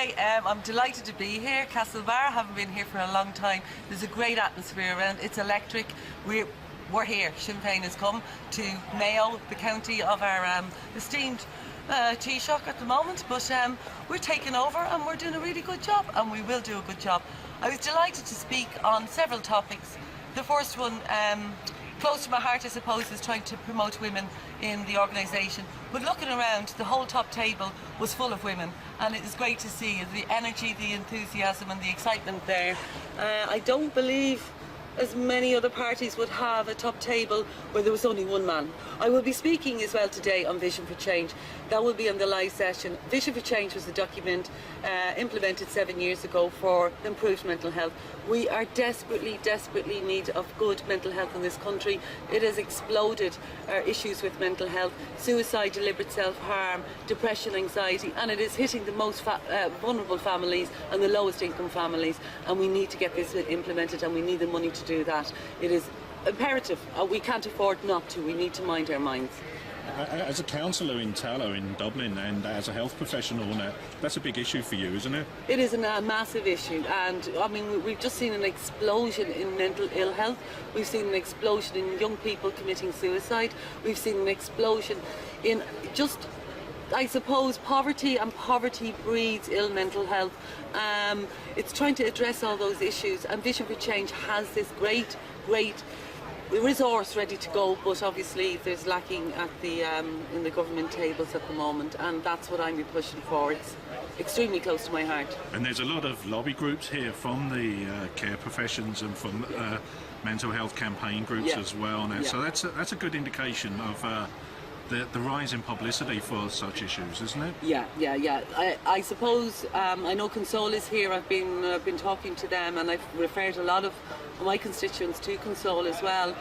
Okay, I'm delighted to be here. Castlebar, haven't been here for a long time. There's a great atmosphere around. It's electric. We're here. Sinn Féin has come to Mayo, the county of our esteemed Taoiseach at the moment, but we're taking over and we're doing a really good job, and we will do a good job. I was delighted to speak on several topics. The first one, close to my heart I suppose, is trying to promote women in the organisation. But looking around, the whole top table was full of women, and it was great to see the energy, the enthusiasm and the excitement there. I don't believe as many other parties would have a top table where there was only one man. I will be speaking as well today on Vision for Change. That will be on the live session. Vision for Change was a document implemented 7 years ago for improved mental health. We are desperately in need of good mental health in this country. It has exploded, our issues with mental health, suicide, deliberate self-harm, depression, anxiety, and it is hitting the most vulnerable families and the lowest income families, and we need to get this implemented, and we need the money to do that. It is imperative. We can't afford not to. We need to mind our minds. As a councillor in Cllr in Dublin, and as a health professional, that's a big issue for you, isn't it? It is a massive issue, and I mean, we've just seen an explosion in mental ill health. We've seen an explosion in young people committing suicide. We've seen an explosion in just, I suppose, poverty, and poverty breeds ill mental health. It's trying to address all those issues, and Vision for Change has this great resource ready to go, but obviously there's lacking at the in the government tables at the moment, and that's what I'm pushing for. It's extremely close to my heart. And there's a lot of lobby groups here from the care professions and from mental health campaign groups as well now. So that's a good indication of the rise in publicity for such issues, isn't it? Yeah. I suppose I know Console is here. I've been talking to them, and I've referred a lot of my constituents to Console as well.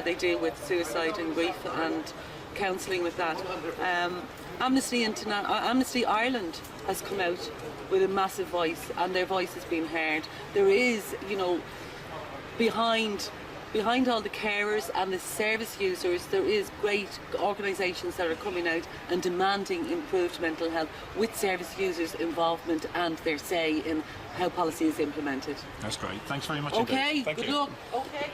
They deal with suicide and grief and counselling with that. Amnesty Ireland has come out with a massive voice, and their voice has been heard. There is, behind all the carers and the service users, there is great organisations that are coming out and demanding improved mental health with service users' involvement and their say in how policy is implemented. That's great. Thanks very much. Okay, indeed. good luck. Okay.